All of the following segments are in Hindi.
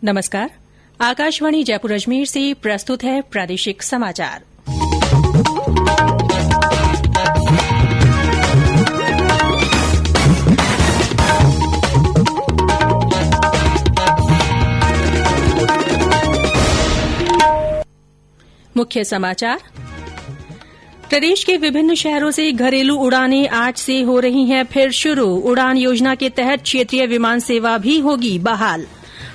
नमस्कार। आकाशवाणी जयपुर अजमेर से प्रस्तुत है प्रादेशिक समाचार। मुख्य समाचार। प्रदेश के विभिन्न शहरों से घरेलू उड़ानें आज से हो रही हैं फिर शुरू। उड़ान योजना के तहत क्षेत्रीय विमान सेवा भी होगी बहाल।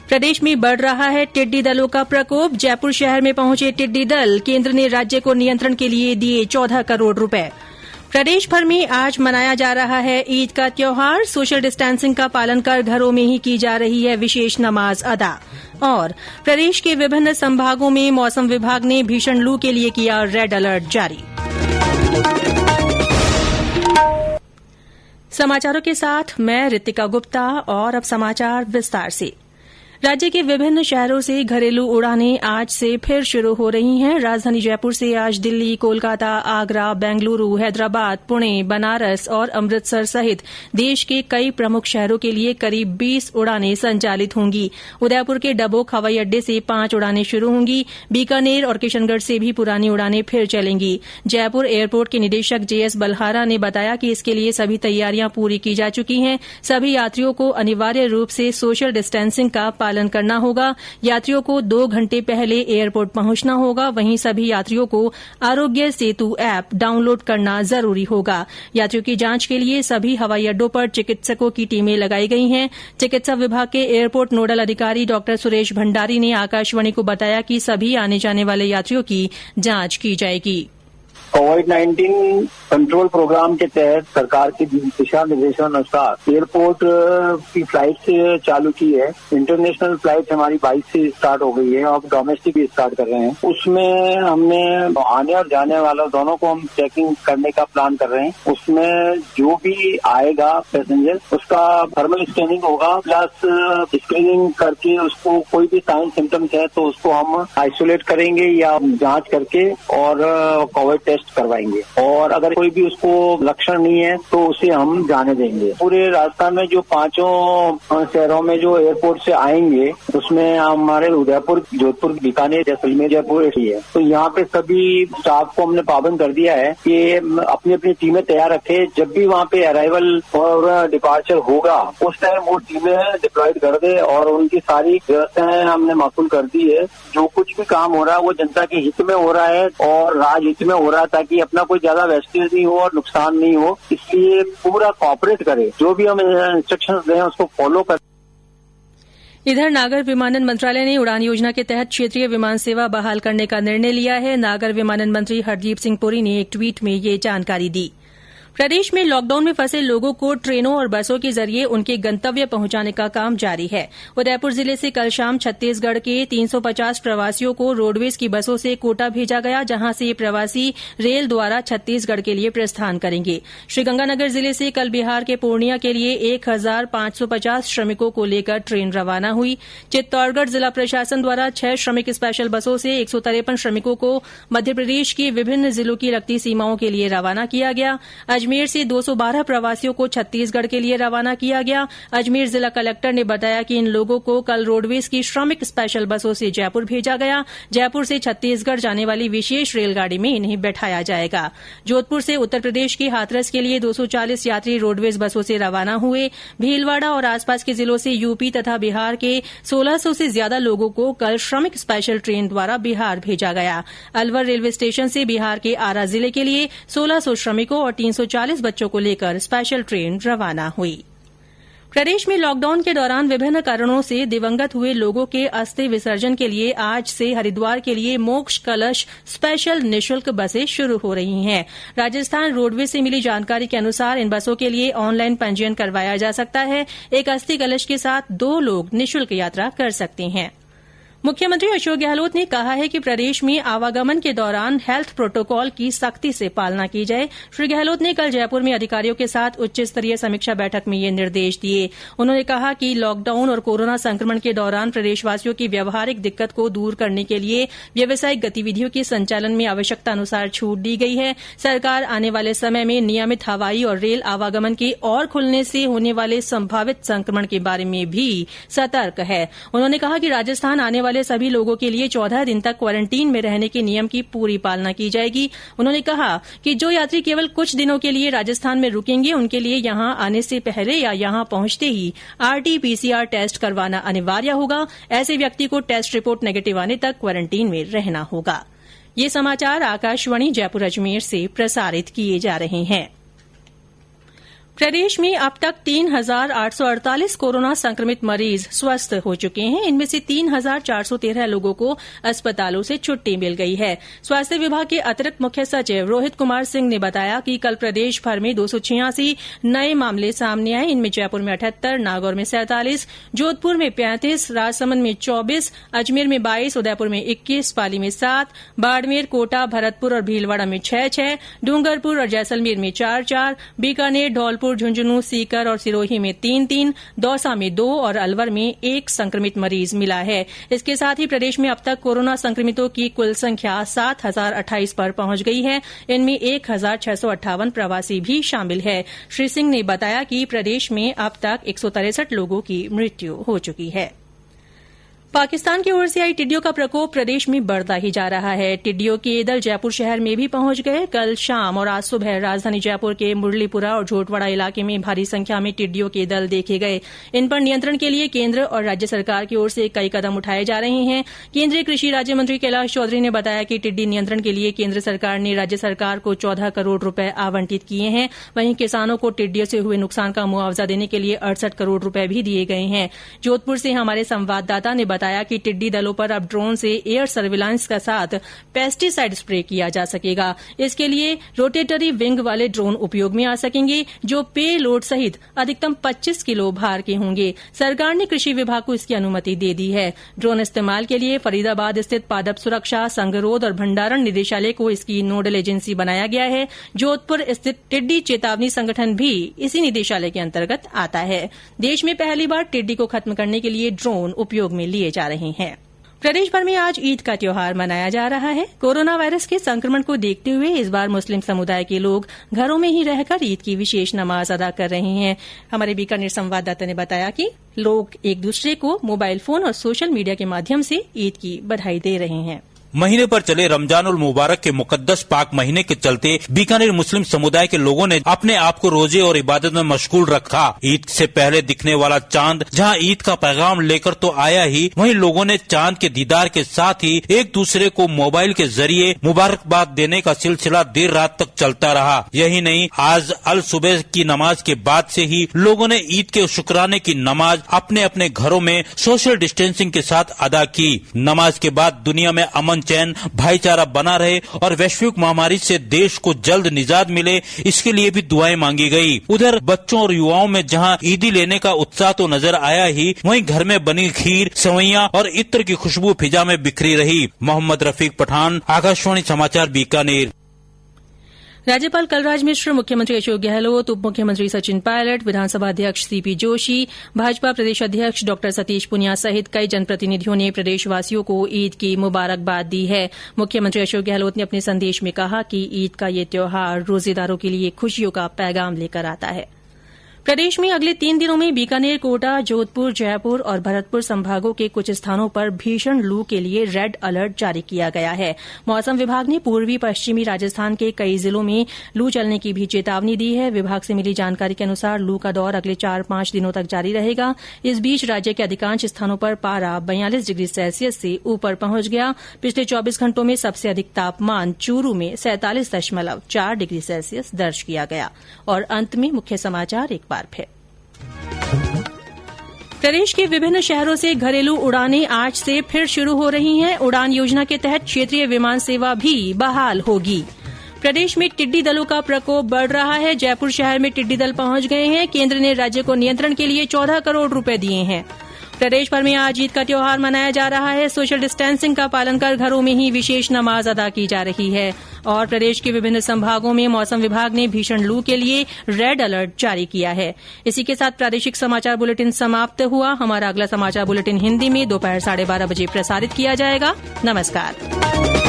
प्रदेश में बढ़ रहा है टिड्डी दलों का प्रकोप। जयपुर शहर में पहुंचे टिड्डी दल। केंद्र ने राज्य को नियंत्रण के लिए दिए 14 करोड़ रुपए। प्रदेश भर में आज मनाया जा रहा है ईद का त्योहार। सोशल डिस्टेंसिंग का पालन कर घरों में ही की जा रही है विशेष नमाज अदा। और प्रदेश के विभिन्न संभागों में मौसम विभाग ने भीषण लू के लिए किया रेड अलर्ट जारी। समाचारों के साथ मैं रितिका गुप्ता और अब समाचार विस्तार से। राज्य के विभिन्न शहरों से घरेलू उड़ानें आज से फिर शुरू हो रही हैं। राजधानी जयपुर से आज दिल्ली, कोलकाता, आगरा, बेंगलुरु, हैदराबाद, पुणे, बनारस और अमृतसर सहित देश के कई प्रमुख शहरों के लिए करीब 20 उड़ानें संचालित होंगी। उदयपुर के डबोक हवाई अड्डे से 5 उड़ानें शुरू होंगी। बीकानेर और किशनगढ़ से भी पुरानी उड़ानें फिर चलेंगी। जयपुर एयरपोर्ट के निदेशक जेएस बल्हारा ने बताया कि इसके लिए सभी तैयारियां पूरी की जा चुकी हैं। सभी यात्रियों को अनिवार्य रूप से सोशल डिस्टेंसिंग का पालन करना होगा। यात्रियों को 2 घंटे पहले एयरपोर्ट पहुंचना होगा। वहीं सभी यात्रियों को आरोग्य सेतु ऐप डाउनलोड करना जरूरी होगा। यात्रियों की जांच के लिए सभी हवाई अड्डों पर चिकित्सकों की टीमें लगाई गई हैं। चिकित्सा विभाग के एयरपोर्ट नोडल अधिकारी डॉ सुरेश भंडारी ने आकाशवाणी को बताया कि सभी आने जाने वाले यात्रियों की जांच की जाएगी। कोविड-19 कंट्रोल प्रोग्राम के तहत सरकार के दिशा निर्देशानुसार एयरपोर्ट की फ्लाइट चालू की है। इंटरनेशनल फ्लाइट हमारी 22 से स्टार्ट हो गई है और डोमेस्टिक भी स्टार्ट कर रहे हैं। उसमें हमने आने और जाने वाला दोनों को हम चेकिंग करने का प्लान कर रहे हैं। उसमें जो भी आएगा पैसेंजर उसका थर्मल स्कैनिंग होगा, प्लस स्क्रीनिंग करके उसको कोई भी साइन सिम्टम्स है तो उसको हम आइसोलेट करेंगे या जांच करके और कोविड टेस्ट करवाएंगे। और अगर कोई भी उसको लक्षण नहीं है तो उसे हम जाने देंगे। पूरे राजस्थान में जो 5 शहरों में जो एयरपोर्ट से आएंगे उसमें हमारे उदयपुर, जोधपुर, बीकानेर, जैसलमेर, जयपुर है। तो यहाँ पे सभी स्टाफ को हमने पाबंद कर दिया है कि अपनी अपनी टीमें तैयार रखे। जब भी वहाँ पे अराइवल और डिपार्चर होगा उस टाइम वो टीमें डिप्लॉयड कर दे और उनकी सारी व्यवस्थाएं हमने माकूल कर दी है। जो कुछ भी काम हो रहा है वो जनता के हित में हो रहा है और राजहित में हो रहा है ताकि अपना कोई ज्यादा वेस्टेज नहीं हो और नुकसान नहीं हो। इसलिए पूरा कॉपरेट करे, जो भी हम इंस्ट्रक्शंस दें उसको फॉलो करें। इधर नागर विमानन मंत्रालय ने उड़ान योजना के तहत क्षेत्रीय विमान सेवा बहाल करने का निर्णय लिया है। नागर विमानन मंत्री हरदीप सिंह पुरी ने एक ट्वीट में ये जानकारी दी। प्रदेश में लॉकडाउन में फंसे लोगों को ट्रेनों और बसों के जरिए उनके गंतव्य पहुंचाने का काम जारी है। उदयपुर जिले से कल शाम छत्तीसगढ़ के 350 प्रवासियों को रोडवेज की बसों से कोटा भेजा गया, जहां से ये प्रवासी रेल द्वारा छत्तीसगढ़ के लिए प्रस्थान करेंगे। श्रीगंगानगर जिले से कल बिहार के पूर्णिया के लिए 1550 श्रमिकों को लेकर ट्रेन रवाना हुई। चित्तौड़गढ़ जिला प्रशासन द्वारा 6 श्रमिक स्पेशल बसों से 153 श्रमिकों को मध्यप्रदेश के विभिन्न जिलों की लगती सीमाओं के लिए रवाना किया गया। अजमेर से 212 प्रवासियों को छत्तीसगढ़ के लिए रवाना किया गया। अजमेर जिला कलेक्टर ने बताया कि इन लोगों को कल रोडवेज की श्रमिक स्पेशल बसों से जयपुर भेजा गया। जयपुर से छत्तीसगढ़ जाने वाली विशेष रेलगाड़ी में इन्हें बैठाया जाएगा। जोधपुर से उत्तर प्रदेश के हाथरस के लिए 240 यात्री रोडवेज बसों से रवाना हुए। भीलवाड़ा और आसपास के जिलों से यूपी तथा बिहार के 1600 से ज्यादा लोगों को कल श्रमिक स्पेशल ट्रेन द्वारा बिहार भेजा गया। अलवर रेलवे स्टेशन से बिहार के आरा जिले के लिए 1600 श्रमिकों और 340 बच्चों को लेकर स्पेशल ट्रेन रवाना हुई। प्रदेश में लॉकडाउन के दौरान विभिन्न कारणों से दिवंगत हुए लोगों के अस्थि विसर्जन के लिए आज से हरिद्वार के लिए मोक्ष कलश स्पेशल निःशुल्क बसें शुरू हो रही हैं। राजस्थान रोडवेज से मिली जानकारी के अनुसार इन बसों के लिए ऑनलाइन पंजीयन करवाया जा सकता है। एक अस्थि कलश के साथ 2 लोग निःशुल्क यात्रा कर सकते हैं। मुख्यमंत्री अशोक गहलोत ने कहा है कि प्रदेश में आवागमन के दौरान हेल्थ प्रोटोकॉल की सख्ती से पालना की जाए। श्री गहलोत ने कल जयपुर में अधिकारियों के साथ उच्च स्तरीय समीक्षा बैठक में ये निर्देश दिए। उन्होंने कहा कि लॉकडाउन और कोरोना संक्रमण के दौरान प्रदेशवासियों की व्यावहारिक दिक्कत को दूर करने के लिए व्यावसायिक गतिविधियों के संचालन में आवश्यकतानुसार छूट दी गई है। सरकार आने वाले समय में नियमित हवाई और रेल आवागमन के और खुलने से होने वाले संभावित संक्रमण के बारे में भी सतर्क है। उन्होंने कहा कि राजस्थान आने वाले सभी लोगों के लिए 14 दिन तक क्वारंटीन में रहने के नियम की पूरी पालना की जाएगी। उन्होंने कहा कि जो यात्री केवल कुछ दिनों के लिए राजस्थान में रुकेंगे उनके लिए यहां आने से पहले या यहां पहुंचते ही RT-PCR टेस्ट करवाना अनिवार्य होगा। ऐसे व्यक्ति को टेस्ट रिपोर्ट नेगेटिव आने तक क्वारंटीन में रहना होगा। ये समाचार आकाशवाणी जयपुर अजमेर से प्रसारित किए जा रहे हैं। प्रदेश में अब तक 3,848 कोरोना संक्रमित मरीज स्वस्थ हो चुके हैं। इनमें से 3,413 लोगों को अस्पतालों से छुट्टी मिल गई है। स्वास्थ्य विभाग के अतिरिक्त मुख्य सचिव रोहित कुमार सिंह ने बताया कि कल प्रदेश भर में 286 नए मामले सामने आए। इनमें जयपुर में 78, नागौर में 47, जोधपुर में 35, राजसमंद में 24, अजमेर में 22, उदयपुर में 21, पाली में 7, बाड़मेर, कोटा, भरतपुर और भीलवाड़ा में 6-6, डूंगरपुर और जैसलमेर में 4-4, बीकानेर, धौलपुर, झुंझुनू, सीकर और सिरोही में 3-3, दौसा में 2 और अलवर में 1 संक्रमित मरीज मिला है। इसके साथ ही प्रदेश में अब तक कोरोना संक्रमितों की कुल संख्या 7,028 पर पहुंच गई है। इनमें 1,658 प्रवासी भी शामिल है। श्री सिंह ने बताया कि प्रदेश में अब तक 163 लोगों की मृत्यु हो चुकी है। पाकिस्तान की ओर से आई टिड्डियों का प्रकोप प्रदेश में बढ़ता ही जा रहा है। टिड्डियों के दल जयपुर शहर में भी पहुंच गए। कल शाम और आज सुबह राजधानी जयपुर के मुरलीपुरा और झोटवाड़ा इलाके में भारी संख्या में टिड्डियों के दल देखे गए। इन पर नियंत्रण के लिए केंद्र और राज्य सरकार की ओर से कई कदम उठाए जा रहे हैं। केंद्रीय कृषि राज्य मंत्री कैलाश चौधरी ने बताया कि टिड्डी नियंत्रण के लिए केंद्र सरकार ने राज्य सरकार को 14 करोड़ रुपए आवंटित किए हैं। वहीं किसानों को टिड्डियों से हुए नुकसान का मुआवजा देने के लिए 68 करोड़ रुपए भी दिए गए हैं। जोधपुर से हमारे संवाददाता ने बताया कि टिड्डी दलों पर अब ड्रोन से एयर सर्विलांस के साथ पेस्टिसाइड स्प्रे किया जा सकेगा। इसके लिए रोटेटरी विंग वाले ड्रोन उपयोग में आ सकेंगे जो पे लोड सहित अधिकतम 25 किलो भार के होंगे। सरकार ने कृषि विभाग को इसकी अनुमति दे दी है। ड्रोन इस्तेमाल के लिए फरीदाबाद स्थित पादप सुरक्षा, संगरोध और भंडारण निदेशालय को इसकी नोडल एजेंसी बनाया गया है। जोधपुर स्थित टिड्डी चेतावनी संगठन भी इसी निदेशालय के अंतर्गत आता है। देश में पहली बार टिड्डी को खत्म करने के लिए ड्रोन उपयोग में लिए जा रहे हैं। प्रदेश भर में आज ईद का त्योहार मनाया जा रहा है। कोरोना वायरस के संक्रमण को देखते हुए इस बार मुस्लिम समुदाय के लोग घरों में ही रहकर ईद की विशेष नमाज अदा कर रहे हैं। हमारे बीकानेर संवाददाता ने बताया कि लोग एक दूसरे को मोबाइल फोन और सोशल मीडिया के माध्यम से ईद की बधाई दे रहे हैं। महीने पर चले रमजान उल मुबारक के मुकद्दस पाक महीने के चलते बीकानेर मुस्लिम समुदाय के लोगों ने अपने आप को रोजे और इबादत में मशगूल रखा। ईद से पहले दिखने वाला चांद जहां ईद का पैगाम लेकर तो आया ही, वहीं लोगों ने चांद के दीदार के साथ ही एक दूसरे को मोबाइल के जरिए मुबारकबाद देने का सिलसिला देर रात तक चलता रहा। यही नहीं, आज अल सुबह की नमाज के बाद से ही लोगों ने ईद के शुक्राने की नमाज अपने अपने घरों में सोशल डिस्टेंसिंग के साथ अदा की। नमाज के बाद दुनिया में अमन, चैन, भाईचारा बना रहे और वैश्विक महामारी से देश को जल्द निजात मिले, इसके लिए भी दुआएं मांगी गई। उधर बच्चों और युवाओं में जहां ईदी लेने का उत्साह तो नजर आया ही, वहीं घर में बनी खीर, सेवैयां और इत्र की खुशबू फिजा में बिखरी रही। मोहम्मद रफीक पठान, आकाशवाणी समाचार, बीकानेर। राज्यपाल कलराज मिश्र, मुख्यमंत्री अशोक गहलोत, उप मुख्यमंत्री सचिन पायलट, विधानसभा अध्यक्ष सीपी जोशी, भाजपा प्रदेश अध्यक्ष डॉ सतीश पुनिया सहित कई जनप्रतिनिधियों ने प्रदेशवासियों को ईद की मुबारकबाद दी है। मुख्यमंत्री अशोक गहलोत ने अपने संदेश में कहा कि ईद का ये त्योहार रोजेदारों के लिए खुशियों का पैगाम लेकर आता है। प्रदेश में अगले 3 दिनों में बीकानेर, कोटा, जोधपुर, जयपुर और भरतपुर संभागों के कुछ स्थानों पर भीषण लू के लिए रेड अलर्ट जारी किया गया है। मौसम विभाग ने पूर्वी पश्चिमी राजस्थान के कई जिलों में लू चलने की भी चेतावनी दी है। विभाग से मिली जानकारी के अनुसार लू का दौर अगले 4-5 दिनों तक जारी रहेगा। इस बीच राज्य के अधिकांश स्थानों पर पारा 42 डिग्री सेल्सियस से ऊपर पहुंच गया। पिछले 24 घंटों में सबसे अधिक तापमान चूरू में 47.4 डिग्री सेल्सियस दर्ज किया गया। और अंत में मुख्य समाचार एक बार फिर। प्रदेश के विभिन्न शहरों से घरेलू उड़ानें आज से फिर शुरू हो रही हैं। उड़ान योजना के तहत क्षेत्रीय विमान सेवा भी बहाल होगी। प्रदेश में टिड्डी दलों का प्रकोप बढ़ रहा है। जयपुर शहर में टिड्डी दल पहुंच गए हैं। केंद्र ने राज्य को नियंत्रण के लिए 14 करोड़ रुपए दिए हैं। प्रदेश भर में आज ईद का त्योहार मनाया जा रहा है। सोशल डिस्टेंसिंग का पालन कर घरों में ही विशेष नमाज अदा की जा रही है। और प्रदेश के विभिन्न संभागों में मौसम विभाग ने भीषण लू के लिए रेड अलर्ट जारी किया है। इसी के साथ प्रादेशिक समाचार बुलेटिन समाप्त हुआ। हमारा अगला समाचार बुलेटिन हिन्दी में दोपहर 12:30 बजे प्रसारित किया जाएगा। नमस्कार।